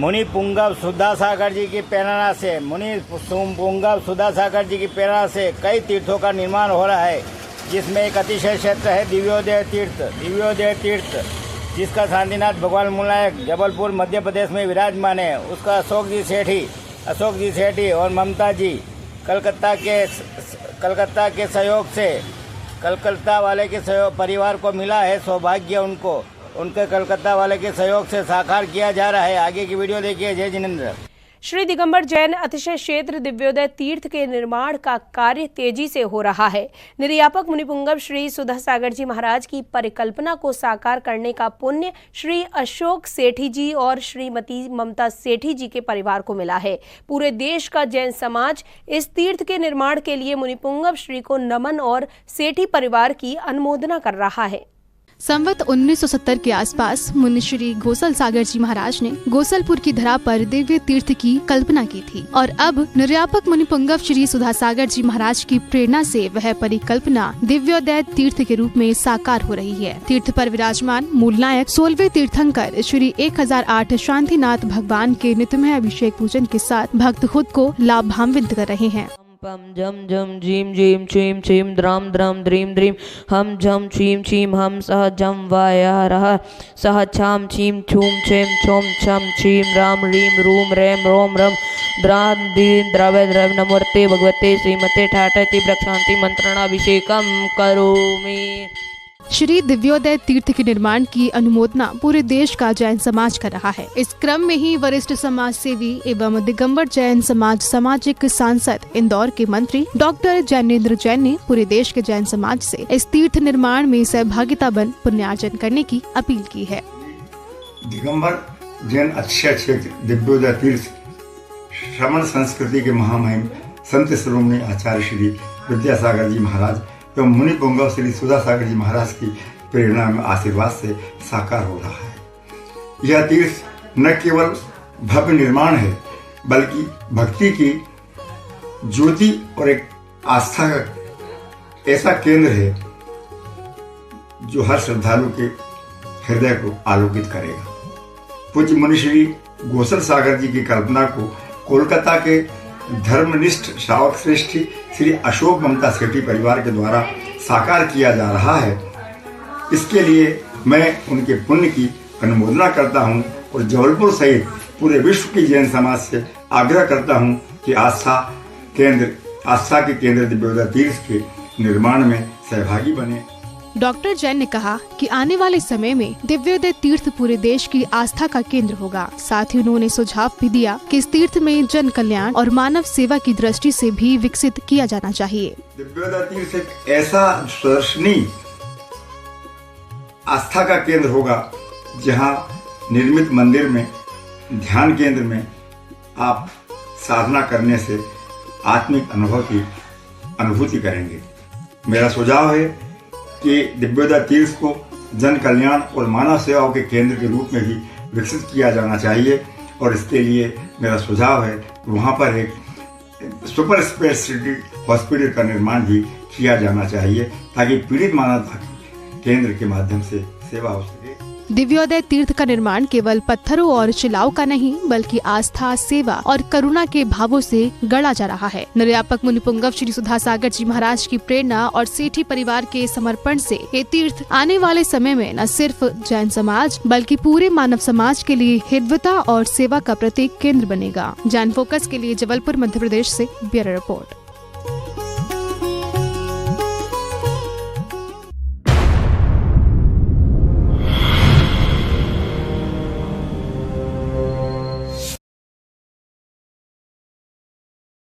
मुनि पुंगव सुधासागर जी की प्रेरणा से कई तीर्थों का निर्माण हो रहा है, जिसमें एक अतिशय क्षेत्र है दिव्योदय तीर्थ, जिसका शांतिनाथ भगवान मूलनायक जबलपुर मध्य प्रदेश में विराजमान है। उसका अशोक जी सेठी और ममता जी कलकत्ता वाले के सहयोग परिवार को मिला है सौभाग्य, उनके कलकत्ता वाले के सहयोग से साकार किया जा रहा है। आगे की वीडियो देखिए। जय जिनेंद्र। श्री दिगंबर जैन अतिशय क्षेत्र दिव्योदय तीर्थ के निर्माण का कार्य तेजी से हो रहा है। निर्यापक मुनिपुंगव श्री सुधासागर जी महाराज की परिकल्पना को साकार करने का पुण्य श्री अशोक सेठी जी और श्रीमती ममता सेठी जी के परिवार को मिला है। पूरे देश का जैन समाज इस तीर्थ के निर्माण के लिए मुनिपुंगव श्री को नमन और सेठी परिवार की अनुमोदना कर रहा है। संवत 1970 के आसपास मुनि श्री गोसल सागर जी महाराज ने गोसलपुर की धरा पर दिव्य तीर्थ की कल्पना की थी और अब निर्यापक मुनिपुंगव श्री सुधासागर जी महाराज की प्रेरणा से वह परिकल्पना दिव्योदय तीर्थ के रूप में साकार हो रही है। तीर्थ पर विराजमान मूलनायक 16वें तीर्थंकर श्री 1008 शांतिनाथ भगवान के नित्यमय अभिषेक पूजन के साथ भक्त खुद को लाभान्वित कर रहे हैं। पम जम जम जीम जीम चीम चीम द्राम द्राम द्रीम द्रीम हम झम चीम चीम हम सह जम वायारह सह छाम चीम छूम छेम छोम छम चीम राम रीम रूम रेम रोम रम द्राम दीन द्रव्य द्रव्य नमूर्ते भगवते श्रीमते ठाठति प्रक्षांति मंत्रणाभिषेकम करोमि। श्री दिव्योदय तीर्थ के निर्माण की अनुमोदना पूरे देश का जैन समाज कर रहा है। इस क्रम में ही वरिष्ठ समाज सेवी एवं दिगंबर जैन समाज सामाजिक सांसद इंदौर के मंत्री डॉक्टर जैनेंद्र जैन ने पूरे देश के जैन समाज से इस तीर्थ निर्माण में सहभागिता बन पुण्यार्जन करने की अपील की है। दिगंबर जैन अतिशय क्षेत्र दिव्योदय तीर्थ श्रमण संस्कृति के महामहिम संत शिरोमणि आचार्य श्री विद्यासागर जी महाराज एवं मुनि पुंगव श्री सुधासागर जी महाराज की प्रेरणा में आशीर्वाद से साकार हो रहा है। यह तीर्थ न केवल भव्य निर्माण है, बल्कि भक्ति की ज्योति और एक आस्था का ऐसा केंद्र है जो हर श्रद्धालु के हृदय को आलोकित करेगा। पूज्य मुनि श्री गोसल सागर जी की कल्पना को कोलकाता के धर्मनिष्ठ श्रावक श्रेष्ठी श्री अशोक ममता सेठी परिवार के द्वारा साकार किया जा रहा है। इसके लिए मैं उनके पुण्य की अनुमोदना करता हूं और जबलपुर सहित पूरे विश्व की जैन समाज से आग्रह करता हूं कि आस्था के केंद्र दिव्योदय तीर्थ के निर्माण में सहभागी बने। डॉक्टर जैन ने कहा कि आने वाले समय में दिव्योदय तीर्थ पूरे देश की आस्था का केंद्र होगा। साथ ही उन्होंने सुझाव भी दिया कि इस तीर्थ में जन कल्याण और मानव सेवा की दृष्टि से भी विकसित किया जाना चाहिए। दिव्योदय तीर्थ एक ऐसा दर्शनीय आस्था का केंद्र होगा जहां निर्मित मंदिर में ध्यान केंद्र में आप साधना करने से आत्मिक अनुभव की अनुभूति करेंगे। मेरा सुझाव है कि दिव्योदय तीर्थ को जन कल्याण और मानव सेवाओं के केंद्र के रूप में भी विकसित किया जाना चाहिए और इसके लिए मेरा सुझाव है कि वहाँ पर एक सुपर स्पेशलिटी हॉस्पिटल का निर्माण भी किया जाना चाहिए ताकि पीड़ित मानवता के केंद्र के माध्यम से सेवा हो सके। दिव्योदय तीर्थ का निर्माण केवल पत्थरों और शिलाओं का नहीं बल्कि आस्था, सेवा और करुणा के भावों से गढ़ा जा रहा है। निर्यापक मुनिपुंगव श्री सुधासागर जी महाराज की प्रेरणा और सेठी परिवार के समर्पण से ये तीर्थ आने वाले समय में न सिर्फ जैन समाज बल्कि पूरे मानव समाज के लिए हितवता और सेवा का प्रतीक केंद्र बनेगा। जैन फोकस के लिए जबलपुर मध्य प्रदेश से ब्यूरो रिपोर्ट।